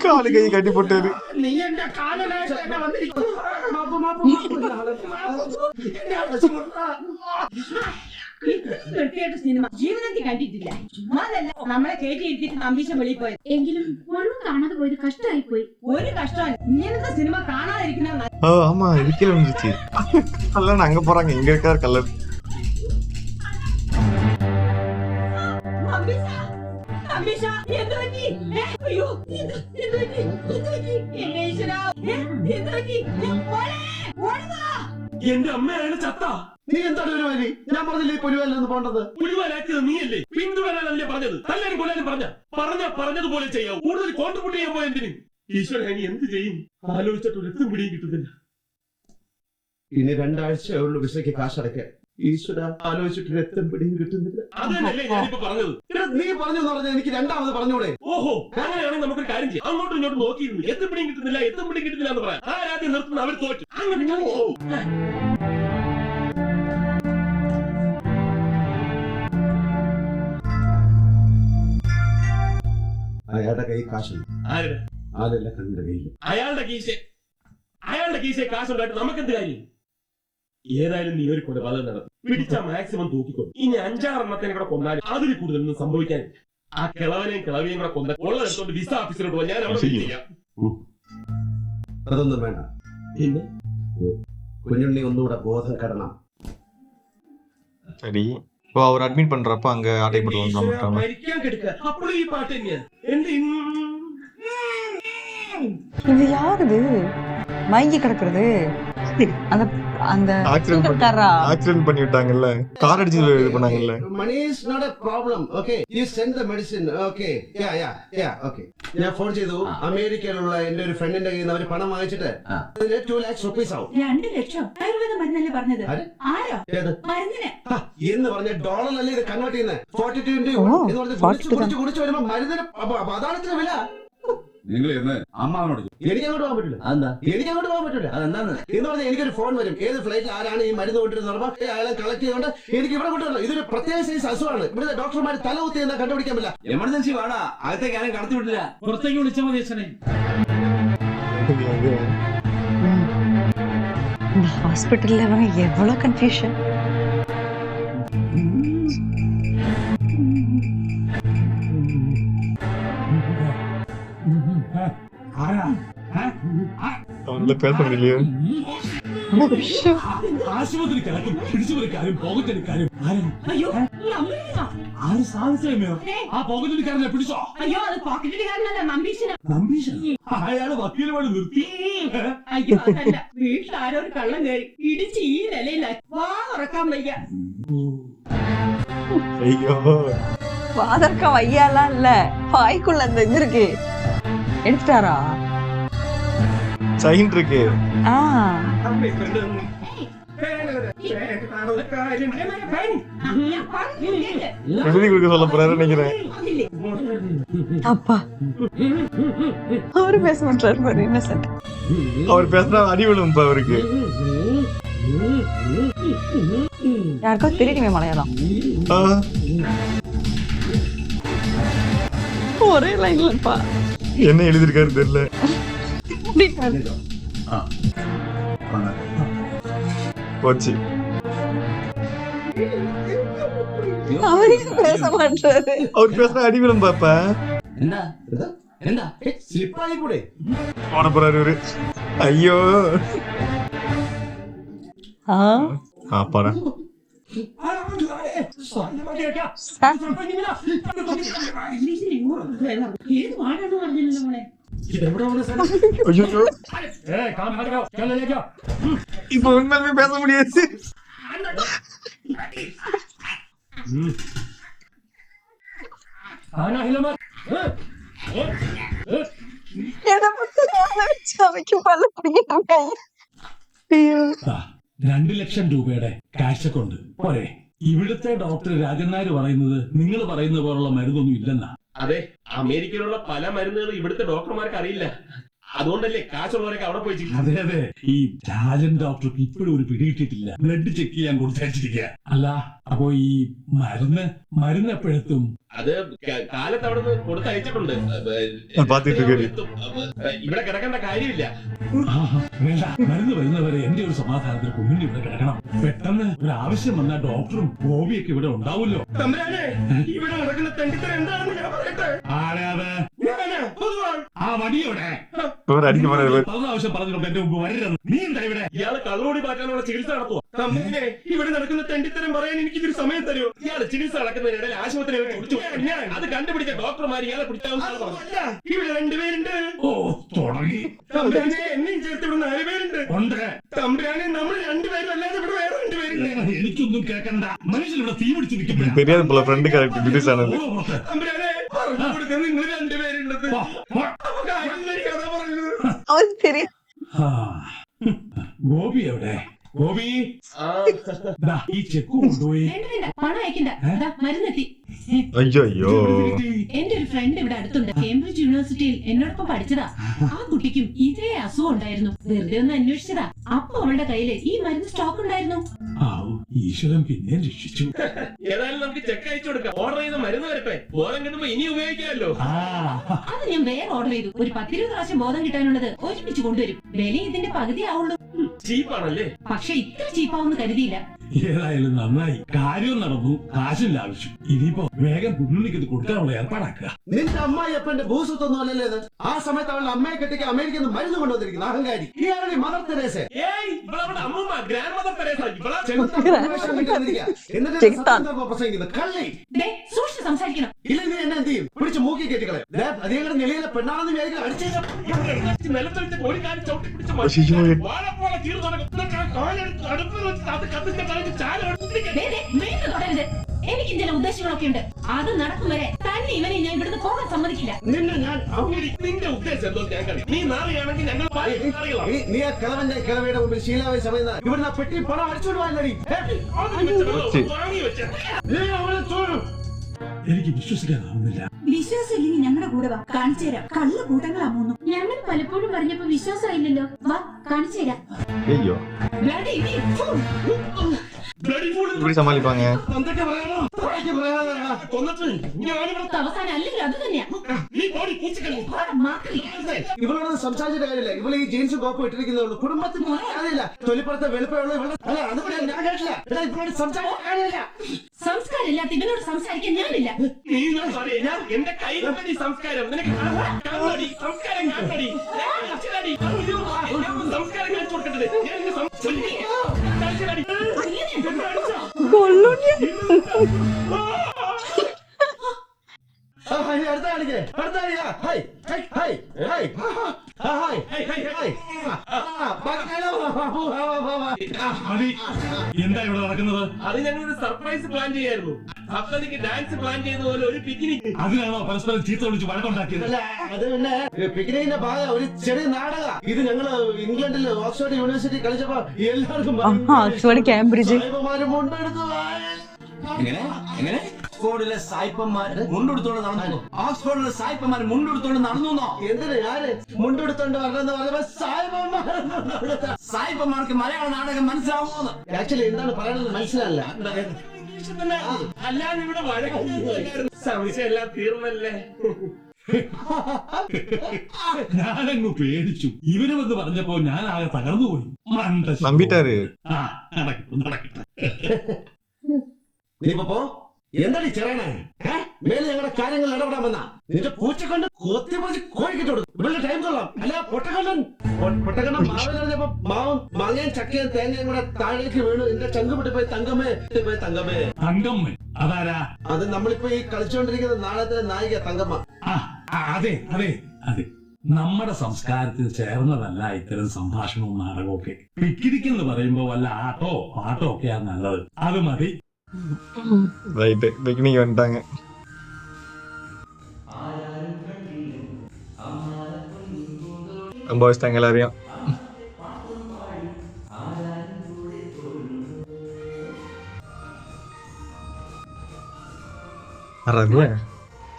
காலு கையை கட்டி போட்டாரு. സിനിമ ജീവിതത്തിൽ കണ്ടിട്ടില്ല. നമ്മളെ കയറ്റി ഇരുത്തിട്ട് നമ്പീശം വെളിയിൽ പോയത്. എങ്കിലും ഒന്നും കാണാതെ പോയത് കഷ്ടമായി പോയി. ഒരു കഷ്ടം ഇങ്ങനത്തെ സിനിമ കാണാതിരിക്കുന്ന. ஆமா இதுக்கே வந்துருச்சு. கல்லன் அங்க போறாங்க. இங்க இருக்காரு கல்லன். നമ്പീശ, എന്ത് പറ്റി? അയ്യോ, എന്ത് പറ്റി? എന്റെ ഈശ്വരാ, എന്ത് പറ്റി? മോളെ, ഓടുവാ. എന്റെ അമ്മയാണ് ചത്ത. നീ എന്താണ് ഒരു വലി? ഞാൻ പറഞ്ഞില്ലേ പുലിവല്ലെന്ന് പോണ്ടത്. പുലിവാലാക്കിയത് നീയല്ലേ? പിന്തുടരാനല്ലേ പറഞ്ഞത്? തല്ലാനും കൊല്ലാനും പറഞ്ഞതുപോലെ ചെയ്യാം. കൂടുതൽ കോൺട്രിബ്യൂട്ട് ചെയ്യാൻ പോയ എന്തിന്? ഈശ്വര, ഇനി എന്ത് ചെയ്യും? ആലോചിച്ചിട്ട് ഒരു എത്തും പിടിയും കിട്ടുന്നില്ല. ഇനി 2 ആഴ്ചയേ ഉള്ളൂ വിസയ്ക്ക് കാശടക്കാൻ. ഈശ്വര, ആലോചിച്ചിട്ട് എത്തും പിടിയും കിട്ടുന്നില്ല. അത് തന്നെയല്ലേ ഞാനിപ്പോ പറഞ്ഞത്. നീ പറഞ്ഞെന്ന് പറഞ്ഞാൽ എനിക്ക് 2ാമത് പറഞ്ഞൂടെ? ഓഹോ, അങ്ങനെയാണെങ്കിൽ നമുക്കൊരു കാര്യം ചെയ്യാം. അങ്ങോട്ടും ഇങ്ങോട്ടും നോക്കിയിരുന്നു. എത്തും പിടിയും കിട്ടുന്നില്ല എന്ന് പറയാം. ആരാദ്യം നിർത്തുന്ന അവർ തോറ്റു. അങ്ങനെ അയാളുടെ കൈ കാശുണ്ട്. ആരുടെ? അതല്ല കണ്ണിന്റെ കയ്യിൽ. അയാളുടെ കീശയെ കാശുണ്ടായിട്ട് നമുക്കെന്ത് കാര്യം? ഏതായാലും നീ ഒരു കൊലപാതകം നടത്തും. പിടിച്ച മാക്സിമം തൂക്കിക്കൊണ്ടു. ഇനി 5-6 എണ്ണത്തിനെ കൂടെ കൊന്നാലും അതിൽ കൂടുതലൊന്നും സംഭവിക്കാനില്ല. ആ കിളവനെയും കിളവിയും കൂടെ കൊന്ന ഉള്ളതെടുത്തോണ്ട് വിസ ഓഫീസിലോട്ട് പോയി ഞാൻ അവിടെ ചെയ്യാം. അതൊന്നും വേണ്ട. പിന്നെ കുഞ്ഞുണ്ണി ഒന്നുകൂടെ ബോധം കെടണം. சரி இப்போ அவர் அட்மிட் பண்றப்ப அங்க ஆட்டைப்பட்டு வந்துட்டாங்க. മരിക്കാൻ കിടക്കുക. അപ്പോഴും ഈ പാട്ട് തന്നെയാണ്. എന്ത് இது யாருது மயங்கி கிடக்குறது? அந்த அந்த இருக்காரா? ஆக்சிடென்ட் பண்ணி விட்டாங்கல்ல, கார் அடிச்சு இது பண்ணாங்கல்ல. Money is not a problem. Okay, you send the medicine. Okay, yeah. Okay. ഞാൻ ഫോൺ ചെയ്തു. അമേരിക്കയിലുള്ള എന്റെ ഒരു ഫ്രണ്ടിന്റെ കയ്യിൽ നിന്ന് അവർ പണം വാങ്ങിച്ചിട്ട് അതിന് 2 lakhs rupees ആവും. 2 ലക്ഷം ആയുർവേദ മരുന്നല്ലേ പറഞ്ഞത്? ആര്? ആരോ ഏത്? മരുന്നിന് എന്ന് പറഞ്ഞ ഡോളറല്ലേ ഇത് കൺവേർട്ട് ചെയ്യുന്നത്? 42 into ഓ, 1 എന്ന് പറഞ്ഞ് കുടിച്ച് വരുമ്പോ മരുന്നിന് അതാണ് ഇത്ര വില. നിങ്ങൾ എന്ന് അമ്മാവനോട് എനിക്ക് അങ്ങോട്ട് പോകാൻ പറ്റില്ല. എനിക്ക് പോകാൻ പറ്റില്ല. അതെന്താണ് എന്ന് പറഞ്ഞാൽ എനിക്കൊരു ഫോൺ വരും. ഏത് ഫ്ലൈറ്റിൽ ആരാണ് ഈ മരുന്ന് കൊണ്ടിരുന്ന അയാളെ കളക്ട് ചെയ്തുകൊണ്ട് എനിക്ക് ഇവിടെ കൊണ്ടുവരണം. ഇതൊരു പ്രത്യേക സൈസ് അസുഖമാണ്. ഇവിടുത്തെ ഡോക്ടർമാർ തല കുത്തി എന്താ കണ്ടുപിടിക്കാൻ പറ്റില്ല. എമർജൻസി വേണ അകത്തേക്ക് ആരും കടത്തി വിട്ടില്ല. പുറത്തേക്ക് വിളിച്ചാൽ മതി അച്ഛനെ. இந்த ஹாஸ்பிட்டல்ல அவங்க எவ்வளவு கன்ஃபியூஷன். அவங்கள பேச முடியலையே. ആശുപത്രി കിടക്കും. പിടിച്ചുപറിക്കാരും പോകറ്റെടുക്കാരും അയ്യോ, നമ്പീശനാ. ആര് സാധിച്ചോ? ആ പോകറ്റെടുക്കാരനെ പിടിച്ചോ? അയ്യോ, അത് പോക്കറ്റിലുകാരനല്ല, നമ്പീശനാ. നമ്പീശൻ അയാള് വക്കീലുമായി നിർത്തി. അയ്യോ, അതല്ല, വീട്ടിൽ ആരോ ഒരു കള്ളം കയറി ഇടിച്ച് ഈ നിലയില വാ തുറക്കാൻ വയ്യ. ஐயோ, வாதர்க்க வையாலாம் இல்ல, வாய்க்குள்ள அந்த இது இருக்கு. எடுத்துட்டாரா? சைன் இருக்கு. எழுதி கொடுக்க சொல்ல போறாரு நினைக்கிறேன். அப்பா, அவரு பேச மாட்டாரு பாரு, இன்னசென்ட். அவர் பேசுனா அடி விழும் அவருக்கு. யாருக்கோ தெரியுமே மலையாளம். ஒரே லைன்லப்பா என்ன எழுதிருக்காரு தெரியல. போச்சு. அவரே பேச மாட்டாரு. அவர் பேசுனா அடி விழும் பாப்பா. എന്താ സ്ലിപ്പായി കൂടെ போன போறாரு இவரு. ஐயோ, ஆப்பாடா. ഏത് വാടാന്ന് പറഞ്ഞില്ലല്ലോ മോളെ. ஐயோ, இப்ப உண்மையுமே பேச முடியாது. അവയ്ക്ക് പല പിടിക്കിട്ടു. 2 ലക്ഷം രൂപയുടെ കാശൊക്കെ ഉണ്ട് പോരെ? ഇവിടുത്തെ ഡോക്ടർ രാജൻ നായർ പറയുന്നത് നിങ്ങൾ പറയുന്ന പോലുള്ള മരുന്നൊന്നും ഇല്ലെന്നാ. അതെ, അമേരിക്കയിലുള്ള പല മരുന്നുകളും ഇവിടുത്തെ ഡോക്ടർമാർക്ക് അറിയില്ല. അതുകൊണ്ടല്ലേ കാശുള്ളവരൊക്കെ അവിടെ പോയി. അതെ, ഈ രാജൻ ഡോക്ടർക്ക് ഇപ്പോഴും ഒരു പിടി കിട്ടിയിട്ടില്ല. ബ്ലഡ് ചെക്ക് ചെയ്യാൻ കൊടുത്തയച്ചിരിക്കുക. അല്ല, അപ്പോ ഈ മരുന്ന് എപ്പോഴെത്തും? അത് കാലത്ത് അവിടെ നിന്ന് കൊടുത്തയച്ചിട്ടുണ്ട്. ഇവിടെ കിടക്കേണ്ട കാര്യമില്ല. വേണ്ട, മരുന്ന് വരുന്നവരെ എന്റെ ഒരു സമാധാനത്തിൽ കുഞ്ഞിന് ഇവിടെ കിടക്കണം. പെട്ടെന്ന് ഒരു ആവശ്യം വന്നാൽ ഡോക്ടറും ഗോപിയൊക്കെ ഇവിടെ ഉണ്ടാവുമല്ലോ. ഇവിടെ നടക്കുന്ന തെണ്ടിത്തരം എന്താണെന്ന് ഞാൻ പറയട്ടെ. ആരാത്? ആ വടിയോടെ அவர் அடிக்க போறாரு. ആവശ്യം പറഞ്ഞിട്ടുണ്ട് എന്റെ മുമ്പ് വരരുത്. നീ എന്താ ഇവിടെ? ഇയാള് കള്ളോടി മാറ്റാനുള്ള ചികിത്സ നടത്തുക. തമ്പുരാനെ, ഇവിടെ നടക്കുന്ന തെണ്ടിത്തരം പറയാൻ എനിക്കിതൊരു സമയം തരുമോ? ഇയാള് ചികിത്സ നടക്കുന്നതിനിടയിൽ ആശുപത്രിയിൽ കുടിച്ചു. ഞാൻ അത് കണ്ടുപിടിച്ച ഡോക്ടർമാർ ഇയാളെ പിടിച്ചാൽ ഇവിടെ രണ്ടുപേരുണ്ട്. ഓ തുടങ്ങി. തമ്പുരാനെ, എന്നെയും ചേർത്ത് ഇവിടെ 4 പേരുണ്ട്. ഉണ്ട്. തമ്പുരാനെ, നമ്മൾ 2 പേരും അല്ലാതെ ഇവിടെ വേറെ 2 പേരുണ്ട്. എനിക്കൊന്നും കേൾക്കണ്ട. മനുഷ്യൻ ഇവിടെ തീ പിടിച്ച് നിൽക്കുമ്പോഴാ. தெரியாது போல ஃப்ரெண்டு கரெக்ட் பிடிஸ் ஆனது. തമ്പുരാനെ, പറഞ്ഞു കൊടുത്തത് നിങ്ങൾ 2 പേരുള്ളത്. അപ്പൊ കാര്യം കഥ പറയുന്നത്. അവൻ ശരിയാ. ആ. ഗോപി എവിടെ? ഗോപി, ദാ ഈ ചെക്ക് കൊണ്ടുപോയി. വേണ്ട, പണം അയക്കണ്ട. ദാ, മരുന്നെത്തി. ஐயோ എന്റെ ഒരു ഫ്രണ്ട് ഇവിടെ അടുത്തുണ്ട്. കേംബ്രിഡ്ജ് യൂണിവേഴ്സിറ്റിയിൽ എന്നോടൊപ്പം പഠിച്ചതാ. ആ കുട്ടിക്കും ഇതേ അസുഖം ഉണ്ടായിരുന്നു. വെറുതെ ഒന്ന് അന്വേഷിച്ചതാ. അപ്പൊ അവളുടെ കയ്യില് ഈ മരുന്ന് സ്റ്റോക്ക് ഉണ്ടായിരുന്നു. ഈശ്വരൻ പിന്നെ രക്ഷിച്ചു. ഏതായാലും നമുക്ക് ചെക്ക് അയച്ചു കൊടുക്കാം. ഓർഡർ ചെയ്ത മരുന്ന് വരട്ടെ. ബോധം കിട്ടുമ്പോ ഇനി ഉപയോഗിക്കാമല്ലോ. അത് ഞാൻ വേറെ ഓർഡർ ചെയ്തു. ഒരു 10-20 പ്രാവശ്യം ബോധം കിട്ടാനുള്ളത് ഒരുമിച്ച് കൊണ്ടുവരും. വില ഇതിന്റെ പകുതി ആവുള്ളൂ. ചീപ്പാണല്ലേ? പക്ഷെ ഇത്ര ചീപ്പാവെന്ന് കരുതിയില്ല. ഏതായാലും നന്നായി. കാര്യം നടന്നു. കാശില്ല ആവശ്യം. ഇനിയിപ്പോ വേഗം കുഞ്ഞുണ്ണിക്ക് ഇത് കൊടുക്കാനുള്ള ഏർപ്പാടാക്കുക. നിന്റെ അമ്മായിയപ്പന്റെ ഭൂസ്വത്തൊന്നും അല്ലല്ലേ ഇത്? ആ സമയത്ത് അവളുടെ അമ്മയെ കെട്ടിക്ക് അമേരിക്കയിൽ നിന്ന് മരുന്ന് കൊണ്ടുവന്നിരിക്കുന്നു അഹങ്കാരി. ഇയാളുടെ മദർ തെരേസ. ഏയ്, ഇവളവിടെ അമ്മൂമ്മ, ഗ്രാൻഡ് മദർ തെരേസ. ഇവളാ എന്നിട്ട് പ്രസംഗിക്കുന്നു കള്ളി. സൂക്ഷിച്ച് സംസാരിക്കണം. ഇല്ല, നീ എന്നെ എന്ത് ചെയ്യും? പിടിച്ച് മൂക്കി കെട്ടിക്കളെ. അതേപോലെ നിലയിലെ പെണ്ണാണെന്ന് വിചാരിക്കണം. നിലത്തെടുത്ത് ഒരു കാര്യം ചവിട്ടി പിടിച്ച് വാഴപ്പോളെ കീറി കാലെടുത്ത് അടുപ്പിൽ വെച്ച് അത് കത്തിച്ച് കളഞ്ഞ് ചാല വീണ്ടും തുടരുത്. എനിക്ക് ചില ഉദ്ദേശങ്ങളൊക്കെ ഉണ്ട്. അത് നടക്കും വരെ തന്നെ ഇവനെ ഞാൻ ഇവിടുന്ന് പോകാൻ സമ്മതിക്കില്ല. നിന്നെ ഞാൻ നിന്റെ ഉദ്ദേശം എന്തോ ഞാൻ കണ്ടു. നീ നാറിയാണെങ്കിൽ ഞങ്ങൾ നീ ആ കിളവയുടെ മുമ്പിൽ ശീലാവായി സമയം ഇവിടുന്ന് ആ പെട്ടി പണം അടിച്ചോടുവാനടി. വാങ്ങി വെച്ച എനിക്ക് വിശ്വസിക്കാനാവുന്നില്ല. വിശ്വാസം ഇല്ലെങ്കിൽ ഞങ്ങളുടെ കൂടെ വാ, കാണിച്ചു തരാം. കള്ളു കൂട്ടങ്ങളാ മൂന്നും. ഞങ്ങൾ പലപ്പോഴും പറഞ്ഞപ്പോ വിശ്വാസമായില്ലല്ലോ. വാ, കാണിച്ചു തരാം. ஐயோ இப்படி சமாளிப்பாங்க. എന്തൊക്കെ പറയാനോ കൊന്നിട്ട് ഞാനിവിടെ അവസാനം അല്ലെങ്കിൽ അത് തന്നെയാ. നീ ബോഡി പൂച്ചിക്കളി. ഇവളോട് സംസാരിച്ചിട്ട് കാര്യമില്ല. ഇവള് ഈ ജീൻസും കോപ്പും ഇട്ടിരിക്കുന്നതുള്ളൂ. കുടുംബത്തിന് കാര്യമില്ല. തൊലിപ്പുറത്തെ വെളുപ്പമുള്ള ഇവള് അല്ല അത് ഞാൻ കേട്ടില്ല. ഇവളോട് സംസാരിക്കാൻ കാര്യമില്ല. സംസ്കാരം ഇല്ലാത്ത ഇവനോട് സംസാരിക്കാൻ ഞാനില്ല. നീ ഞാൻ പറയേ, ഞാൻ എന്റെ കയ്യിലുണ്ടടി സംസ്കാരം. നിനക്ക് കാണടി സംസ്കാരം കാണടി. സംസ്കാരം കാണിച്ചു കൊടുക്കട്ടെ. ഞാൻ നിന്നെ സംസ്കാരം അടുത്ത കാണിക്കേ. അടുത്ത കാണിക്കാ. Hi hi hi hi hi hi hi. എന്താ ഇവിടെ നടക്കുന്നത്? അത് ഞങ്ങളൊരു സർപ്രൈസ് പ്ലാൻ ചെയ്യായിരുന്നു. അപ്പനിക്ക് ഡാൻസ് പ്ലാൻ ചെയ്തതുപോലെ ഒരു പിക്നിക്. അതിനാണോ പരസ്പരം ചീത്ത വിളിച്ച് വഴക്കുണ്ടാക്കിയത്? അല്ല, അത് പിന്നെ പിക്നിക്കിന്റെ ഭാഗം ഒരു ചെറിയ നാടക. ഇത് ഞങ്ങള് ഇംഗ്ലണ്ടിൽ ഓക്സ്ഫോർഡ് യൂണിവേഴ്സിറ്റി കളിച്ചപ്പോ എല്ലാവർക്കും ഓക്സ്ഫോർഡ് കേംബ്രിഡ്ജ് മുണ്ടെടുത്തു. എങ്ങനെ ഓക്സ്ഫോർഡിലെ സായിപ്പന്മാര് മുണ്ടെടുത്തോണ്ട് നടന്നു? ഓക്സ്ഫോർഡിലെ സായിപ്പന്മാര് മുണ്ടെടുത്തോണ്ട് നടന്നു? എന്തിനാ ഞാന് മുണ്ടെടുത്തോണ്ട് വരണമെന്ന് പറഞ്ഞപ്പോ സായിപ്പന്മാർക്ക് മലയാള നാടകം മനസ്സിലാവുമോ? ആക്ച്വലി എന്താണ് പറയണത് മനസ്സിലല്ല. അല്ലാതെ ഇവിടെ വഴക്കുണ്ടായിരുന്നു. സംശയം എല്ലാം തീർന്നല്ലേ? ഞാനങ്ങ് പേടിച്ചു. ഇവര് വന്ന് പറഞ്ഞപ്പോ ഞാൻ ആകെ തകർന്നുപോയി. நம்பிட்டாரு. നടക്കട്ടെ. നീ ഇപ്പൊ എന്താടി ചെറയണേ? മേലെ ഞങ്ങളുടെ കാര്യങ്ങൾ ഇടപെടാൻ വന്ന നിന്റെ പൂച്ചക്കൊണ്ട് കൊത്തി പൊളിച്ച് കോഴിക്കിട്ട് കൊടുക്കും. ഇവളുടെ ടൈം കൊള്ളാം. അല്ല പൊട്ടക്കണ്ണൻ മാവിലെറിഞ്ഞപ്പോ മാവും മാങ്ങയും ചക്കയും തേങ്ങയും കൂടെ താഴേക്ക് വീണു. നിന്റെ ചങ്ക് പൊട്ടിപ്പോയി. തങ്കമ്മേ തങ്കമ്മേ. തങ്കമ്മ അതാരാ? അത് നമ്മളിപ്പോ ഈ കളിച്ചുകൊണ്ടിരിക്കുന്ന നാളത്തെ നായിക തങ്കമ്മ. അതെ അതെ അതെ. നമ്മുടെ സംസ്കാരത്തിൽ ചേർന്നതല്ല ഇത്തരം സംഭാഷണവും നാടകവും ഒക്കെ. പിക്നിക് എന്ന് പറയുമ്പോ വല്ല ആട്ടോ പാട്ടോ ഒക്കെയാണ് നല്ലത്. അത് മതി. ரைட்டு பிக்னிக் வந்துட்டாங்க. ரொம்ப வச்சுட்டாங்க எல்லாரையும்.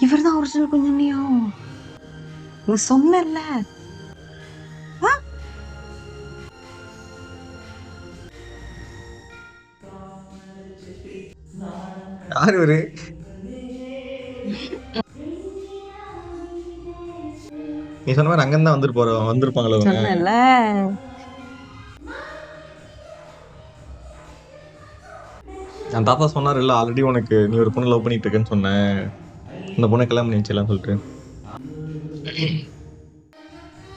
இவர்தான் ஒரிஜினல் குஞ்சுண்ணியோ? நீ சொன்னல. யாரு இவரு? நீ சொன்ன மாதிரி அங்கதான் வந்திருப்பாங்களோ? சொன்னல. என் தாத்தா சொன்னார் இல்ல, ஆல்ரெடி உனக்கு நீ ஒரு பொண்ணு லவ் பண்ணிட்டு இருக்கேன்னு சொன்னேன். அந்த பொண்ணை கல்யாணம் பண்ணி வச்சிடலாம் சொல்லிட்டு.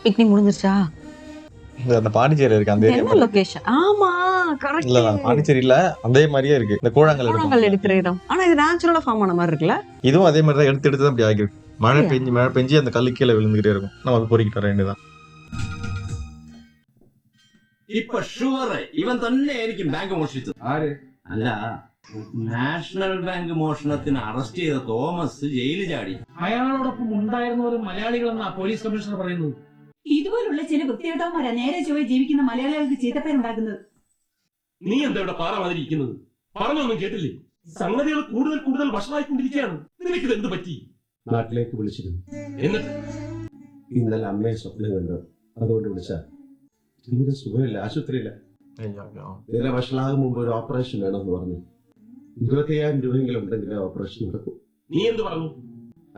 பிக்னிக் முடிஞ்சிருச்சா? அந்த பாண்டிச்சேரி இருக்கு அந்த ஏரியா என்ன மாதிரி. லொகேஷன்? ஆமா, கரெக்ட். இல்ல பாண்டிச்சேரி இல்ல, அதே மாதிரியே இருக்கு. இந்த கூழாங்கல் கூழாங்கல் எடுப்பாங்க. எடுக்கிற இடம். ஆனா இது நேச்சுரலா ஃபார்ம் ஆன மாதிரி இருக்குல்ல? இதுவும் அதே மாதிரி தான் எடுத்து எடுத்து தான் அப்படி ஆகிருக்கு. மழை அப்படியா? மழை பெஞ்சு அந்த கல்லு கீழே விழுந்துகிட்டே இருக்கும். நம்ம அதை பொறிக்கிட்டு வர வேண்டியதான். ഇപ്പൊ ഷുവർ ഇവൻ തന്നെയായിരിക്കും ബാങ്ക് മോഷ്ടിച്ചത്. ആര്? അല്ല, നാഷണൽ ബാങ്ക് മോഷണത്തിന് അറസ്റ്റ് ചെയ്ത തോമസ് ജയിലിൽ ചാടി. അയാളോടൊപ്പം ഉണ്ടായിരുന്നവർ മലയാളികളെന്നാ പോലീസ് കമ്മീഷണർ പറയുന്നത്. ഇതുപോലുള്ള ചില വൃത്തികെട്ടവന്മാരാ നേരെ ചൊവ്വേ ജീവിക്കുന്ന മലയാളികൾക്ക് ചീത്തപ്പേരുണ്ടാക്കുന്നത്. നീ എന്താ ഇവിടെ പാറ മാതിരി ഇരിക്കുന്നത്? പറഞ്ഞൊന്നും കേട്ടില്ലേ? സംഗതികൾ കൂടുതൽ കൂടുതൽ വഷളായിക്കൊണ്ടിരിക്കുകയാണ്. നിനക്കിത് എന്ത് പറ്റി? നാട്ടിലേക്ക് വിളിച്ചിരുന്നു. എന്നിട്ട് ഇന്നലെ അമ്മയെ സ്വപ്നം കണ്ടു, അതുകൊണ്ട് വിളിച്ച. തീരെ സുഖമില്ല, ആശുപത്രിയില്ല. ഇതിലെ വഷളാകും മുമ്പ് ഒരു ഓപ്പറേഷൻ വേണമെന്ന് പറഞ്ഞു. 25,000 രൂപയെങ്കിലും ഉണ്ടെങ്കിൽ ഓപ്പറേഷൻ നടക്കും. നീ എന്ത് പറഞ്ഞു?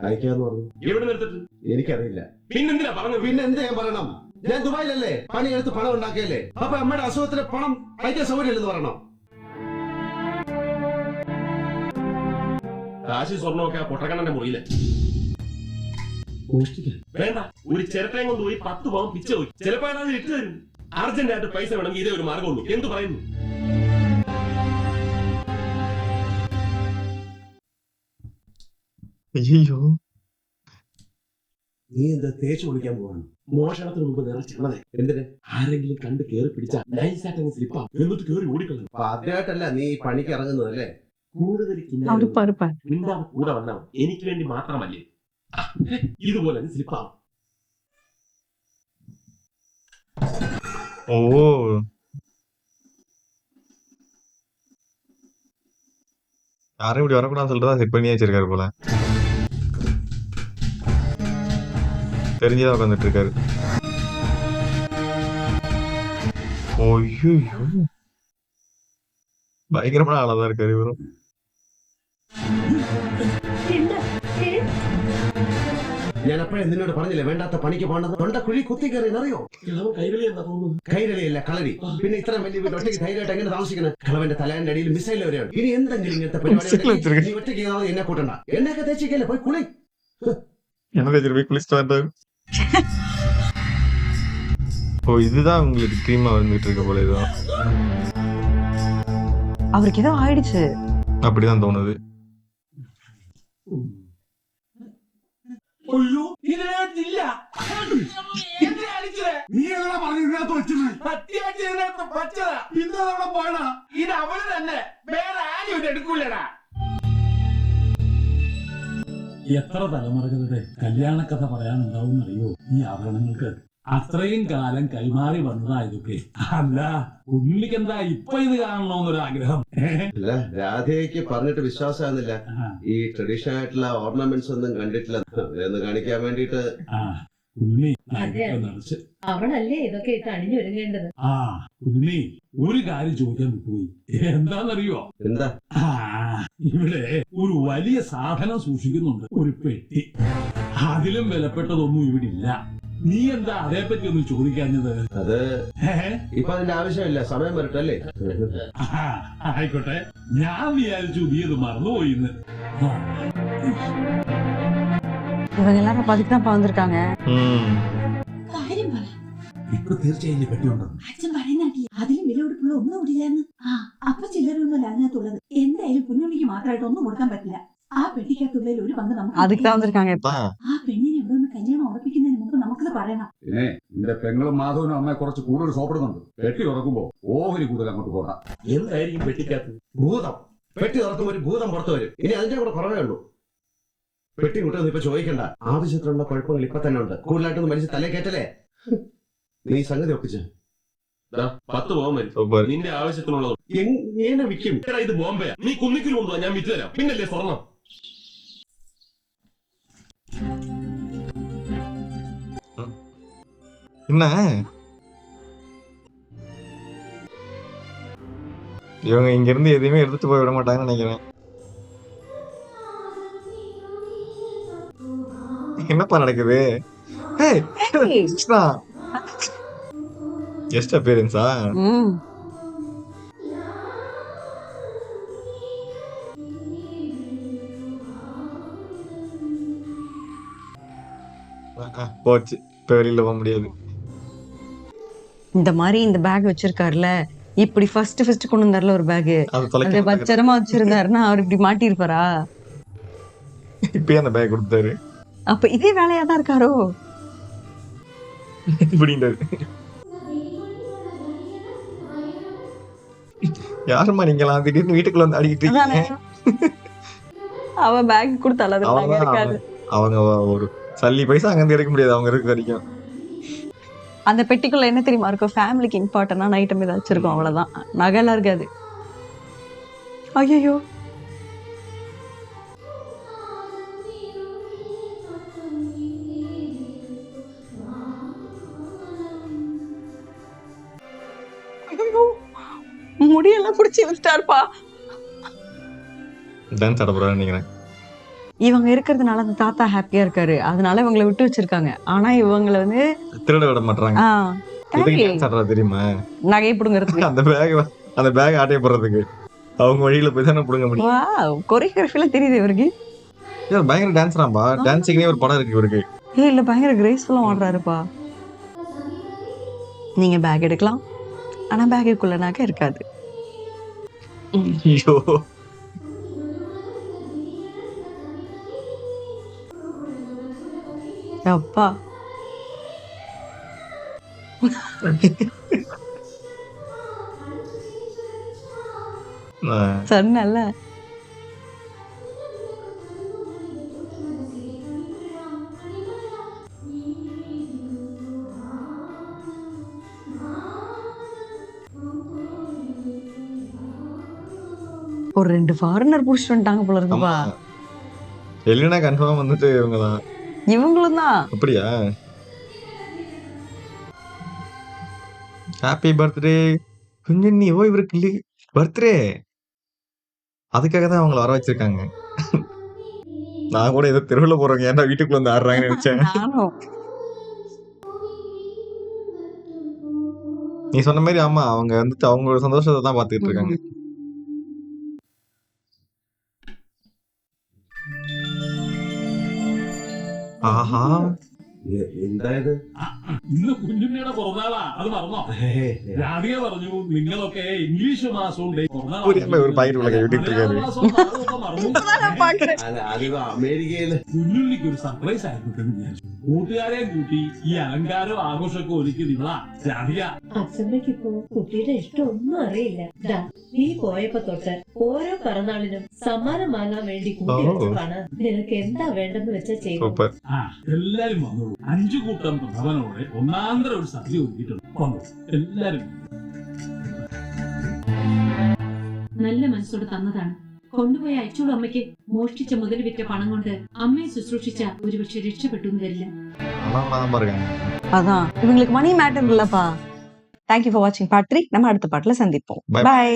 അയക്കാന്ന് പറഞ്ഞു. എവിടെ നിർത്തിട്ട്? എനിക്കറിയില്ല. പിന്നെന്തിനാ പറഞ്ഞു? പിന്നെ എന്ത് ഞാൻ പറയണം? ഞാൻ ദുബായിലല്ലേ പണിയെടുത്ത് പണം ഉണ്ടാക്കിയല്ലേ. അപ്പൊ അമ്മയുടെ അസുഖത്തിന് പണം അയക്കാൻ സൗകര്യമില്ലെന്ന് പറയണം. കാശി സ്വർണ്ണമൊക്കെ ആ പൊട്ടക്കണ്ണന്റെ മുറിയില്. വേണ്ട, ഒരു ചിരട്ടയും കൊണ്ട് പോയി 10 പവൻ പിച്ച പോയി. ചിലപ്പോ അയാൾ ഇട്ട് തരും. അർജന്റ് ആയിട്ട് പൈസ വേണമെങ്കിൽ ഇതേ ഒരു മാർഗമുള്ളൂ. എന്ത് പറയുന്നു? അയ്യോ, നീ എന്താ തേച്ച് കുളിക്കാൻ പോവാണ്? മോഷണത്തിന് മുമ്പ് നിറച്ചിരുന്നതേ എന്തിന്? ആരെങ്കിലും കണ്ട് കേറി പിടിച്ചാ നൈസായിട്ട് സ്ലിപ്പാ, എന്നിട്ട് കേറി ഓടിക്കളഞ്ഞു. അപ്പൊ ആദ്യമായിട്ടല്ല നീ ഈ പണിക്ക് ഇറങ്ങുന്നതല്ലേ? കൂടുതൽ അവര് പറുപ്പാൻ. മിണ്ടാതെ കൂടെ വന്നാൽ എനിക്ക് വേണ്ടി മാത്രമല്ലേ. ഇതുപോലെ സ്ലിപ്പാവും. ஓ, யாரும் இப்படி வரக்கூடாதுன்னு சொல்லிட்டு தான் செட் பண்ணி வச்சிருக்காரு போல. தெரிஞ்சுதான் உட்காந்துட்டு இருக்காரு. ஐயோ, பயங்கரமான ஆளாதான் இருக்காரு இவரும். ഞാൻ അപ്പോഴേ നിന്നോട് പറഞ്ഞില്ലേ വേണ്ടാത്ത പണിക്ക് പോകേണ്ടത്? തൊണ്ട കുഴി കുത്തി കയറി അറിയോ? കൈരളി എന്താ തോന്നുന്നു? കൈരളിയല്ല, കളരി. പിന്നെ ഇത്രയും വലിയ വീട് ഒറ്റയ്ക്ക് ധൈര്യമായിട്ട് എങ്ങനെ താമസിക്കണം? കളവന്റെ തലേന്റെ അടിയിൽ മിസൈൽ വരെയാണ്. ഇനി എന്തെങ്കിലും ഇങ്ങനത്തെ പരിപാടി നീ ഒറ്റയ്ക്ക് എന്നെ കൂട്ടണ്ട. എന്നെയൊക്കെ തേച്ചിക്കല്ലേ, പോയി കുളി. என்ன திரும்பி குளிச்சுட்டு வந்தாரு. ஓ, இதுதான் உங்களுக்கு கிரீமா வந்துட்டு இருக்க போல. இதுதான் அவருக்கு ஏதோ ஆயிடுச்சு. அப்படிதான் தோணுது. അയ്യോ, ഇതിനകത്തില്ല. എന്തിനാ അടിച്ചത്? നീ എങ്ങനെ പറഞ്ഞു ഇതിനകത്ത് വെച്ചത്? സത്യമായിട്ട് ഇതിനകത്ത് പച്ചതാ. പിന്നെ അവിടെ പോയടാ. ഇത് അവള് തന്നെ. വേറെ ആരും ഇത് എടുക്കൂലടാ. എത്ര തലമുറകളുടെ കല്യാണക്കഥ പറയാനുണ്ടാവും അറിയോ ഈ ആഭരണങ്ങൾക്ക്? അത്രയും കാലം കൈമാറി വന്നതാ ഇതൊക്കെ. അല്ല, ഉണ്ണിക്കെന്താ ഇപ്പൊ ഇത് കാണണോന്നൊരാഗ്രഹം? അല്ല, രാധയ്ക്ക് പറഞ്ഞിട്ട് വിശ്വാസമാകുന്നില്ല. ഈ ട്രഡീഷണൽ ആയിട്ടുള്ള ഓർണമെന്റ്സ് ഒന്നും കണ്ടിട്ടില്ല എന്ന് കാണിക്കാൻ വേണ്ടിട്ട്. ഉണ്ണി അതെ. നിറച്ച്. അവളല്ലേ ഇതൊക്കെ ഇട്ട് അണിഞ്ഞൊരുങ്ങേണ്ടത്. ഉണ്ണി, ഒരു കാര്യം ചോദിക്കാൻ വിട്ടുപോയി. എന്താന്നറിയോ? എന്താ? ഇവിടെ ഒരു വലിയ സാധനം സൂക്ഷിക്കുന്നുണ്ട്, ഒരു പെട്ടി. അതിലും വിലപ്പെട്ടതൊന്നും ഇവിടെ ഇല്ല. നീ എന്താ അതേപ്പറ്റി ഒന്നും ചോദിക്കാഞ്ഞത്? അത് ഇപ്പൊ അതിന്റെ ആവശ്യമില്ല, സമയം വരട്ടല്ലേ. ആയിക്കോട്ടെ, ഞാൻ വിചാരിച്ചു നീ അത് മറന്നുപോയിന്ന്. இவங்க எல்லாரும் பதுக்கு தான் வந்திருக்காங்க. കാര്യം പറ. ഇപ്പൊ തീർച്ചയായും പെട്ടിയുണ്ടോ? അച്ഛൻ പറയുന്നാട്ടില്ലേ അതിലും വില കൊടുക്കുള്ള ഒന്നും ഇടില്ലാന്ന്. അപ്പൊ ചില്ലറൊന്നുമല്ല അതിനകത്തുള്ളത്. എന്തായാലും കുഞ്ഞുണ്ണിക്ക് മാത്രമായിട്ട് ഒന്നും കൊടുക്കാൻ പറ്റില്ല. ആ പെട്ടിക്കകത്തുള്ളതിൽ ഒരു പങ്ക് നമുക്ക് அதுக்கு தான் வந்திருக்காங்க இப்ப. ആ പെണ്ണിനെ ഇവിടെ നിന്ന് കല്യാണം ഉറപ്പിക്കുന്നതിന് മുമ്പ് നമുക്കത് പറയണം. പിന്നെ നിന്റെ പെങ്ങളും മാധവനും അമ്മയെ കുറച്ച് കൂടുതൽ സോപ്പിടുന്നുണ്ട്. പെട്ടി തുറക്കുമ്പോ ഓഹരി കൂടുതൽ അങ്ങോട്ട് പോകാം. എന്തായിരിക്കും പെട്ടിക്കകത്ത്? ഭൂതം. പെട്ടി തുറക്കുമ്പോൾ ഒരു ഭൂതം പുറത്തു വരും. ഇനി അതിന്റെ കൂടെ കുറവേ ഉള്ളൂ. പെട്ടി കൂട്ടൊന്നും ഇപ്പൊ ചോദിക്കണ്ട. ആവശ്യത്തിനുള്ള കുഴപ്പങ്ങൾ ഇപ്പൊ തന്നെ ഉണ്ട്. കൂടുതലായിട്ടൊന്നും മനുഷ്യ തലേ കയറ്റല്ലേ. നീ സംഗതി ഒപ്പിച്ച 10 പവൻ വരും. നിന്റെ ആവശ്യത്തിനുള്ളത് എങ്ങനെ വിൽക്കും? ഇത് ബോംബെയാ. നീ കുന്നിക്കിൽ കൊണ്ടുവാ, ഞാൻ വിറ്റ് തരാം. പിന്നല്ലേ സ്വർണം. என்ன இவங்க இங்க இருந்து எதையுமே எடுத்துட்டு போய் விட மாட்டாங்கன்னு நினைக்கிறேன். என்னப்பா நடக்குது? கெஸ்ட் அப்பியரன்ஸா? போச்சு, இப்ப வெளியில போக முடியாது. இந்த மாதிரி இந்த பேக் வச்சிருக்காருல, இப்படி ஃபர்ஸ்ட் கொண்டு வந்தாருல ஒரு பேக், அது அது தொலைக்க பத்திரமா வச்சிருந்தாருன்னா அவர் இப்படி மாட்டிருப்பாரா? இப்பயே அந்த பேக் கொடுத்தாரு அப்ப இதே வேலையா தான் இருக்காரோ? இப்படின்றாரு. யாருமா நீங்களாம் திடீர்னு வீட்டுக்குள்ள வந்து அடிக்கிட்டு அதானே. இருக்கீங்க? அவ பேக் கொடுத்தால அது பேக் அவ்வளவுதான். இருக்காது. அவங்க ஒரு சல்லி பைசா அங்க இருந்து எடுக்க முடியாது அவங்க இருக்க வரைக்கும். அந்த பெட்டிக்குள்ள என்ன தெரியுமா இருக்கும்? ஃபேமிலிக்கு இம்பார்ட்டன்டான ஐட்டம் ஏதாச்சும் இருக்கும், அவ்வளவுதான். நகைலாம் இருக்காது. ஐயோ, முடியெல்லாம் பிடிச்சி இழுத்துட்டாருப்பா. டான்ஸ் ஆட போறாரு நினைக்கிறேன். இவங்க இருக்கிறதுனால அந்த தாத்தா ஹாப்பியா இருக்காரு, அதனால இவங்களை விட்டு வச்சிருக்காங்க. ஆனா இவங்களை வந்து திருட விட மாட்டாங்க. எதுக்கு டான்ஸ் ஆடுறா தெரியுமா? நகை பிடுங்கிறதுக்கு. அந்த பேக் ஆட்டைய போடுறதுக்கு. அவங்க வழியில போய் தானே பிடுங்க முடியும். வாவ், கொரியோகிராஃபில தெரியுது இவருக்கு. இவர் பயங்கர டான்ஸ்ராம்பா. டான்ஸிங்னே ஒரு படம் இருக்கு இவருக்கு. இல்ல பயங்கர கிரேஸ்ஃபுல்லா ஆடுறாருப்பா. நீங்க பேக் எடுக்கலாம், ஆனா பேக்குக்குள்ள நகை இருக்காது. ஐயோ அப்பா, சொன்னல. ஒரு 2 ஃபாரினர் புடிச்சிட்டு வந்துட்டாங்க போல இருக்குப்பா. எலினா கன்ஃபார்ம் வந்துட்டு இவங்கதான். இவங்களும் தான். அப்படியா? Happy birthday குஞ்சண்ணி. ஓ இவருக்கு பர்த்டே, அதுக்காக தான் அவங்கள வர வச்சிருக்காங்க. நான் கூட ஏதோ தெருவுல போறவங்க ஏன்டா வீட்டுக்குள்ள வந்து ஆடுறாங்கன்னு நினைச்சேன். நானும். நீ சொன்ன மாதிரி ஆமா, அவங்க வந்துட்டு அவங்களோட சந்தோஷத்தை தான் பாத்துக்கிட்டு இருக்காங்க. ആഹാ എന്തായത് ഇന്ന് കുഞ്ഞുണ്ണിയുടെ പിറന്നാളാ, അത് മറന്നോ? രാധിക പറഞ്ഞു നിങ്ങളൊക്കെ ഇംഗ്ലീഷ് മാസവും ഒരു പൈനുള്ള കൈവിട്ടിട്ടിരിക്കാரு. അതിപ്പോ അമേരിക്കയില് കുഞ്ഞുണ്ണിക്ക് ഒരു സർപ്രൈസ് ആയിക്കോട്ടെ എന്ന് വിചാരിച്ചു. കൂട്ടുകാരെയും കൂട്ടി ഈ അലങ്കാരവും ആഘോഷമൊക്കെ ഒരുക്കി നിങ്ങളാ രാധിക. അച്ഛമ്മയ്ക്കിപ്പോ കുട്ടിയുടെ ഇഷ്ടം ഒന്നും അറിയില്ല. ദാ നീ പോയപ്പോ തൊട്ട് ഓരോ പിറന്നാളിനും സമ്മാനം വാങ്ങാൻ വേണ്ടി കൂട്ടി വെച്ചതാണ്. നിനക്ക് എന്താ വേണ്ടെന്ന് വെച്ചാ ചെയ്തു. സൂപ്പർ. ആ എല്ലാരും വന്നോളൂ. 5 കൂട്ടം പ്രഥമനോടെ ഒന്നാന്തര ഒരു സദ്യ ഒരുക്കിയിട്ടുണ്ട്. വന്നു എല്ലാരും. നല്ല മനസ്സോട് തന്നതാണ്. കൊണ്ടുപോയ അയച്ചോളൂ അമ്മയ്ക്ക്. മോഷ്ടിച്ച മുതൽ വിറ്റ പണം കൊണ്ട് അമ്മയെ ശുശ്രൂഷിച്ച ഒരുപക്ഷെ രക്ഷപ്പെട്ടു എന്ന് വരില്ല. அதான் இவங்களுக்கு மணி மேட்டர் இல்லப்பா. தேங்க்யூ ஃபார் வாட்சிங் பார்ட் 3. நம்ம அடுத்த பாட்டுல சந்திப்போம். Bye. பை.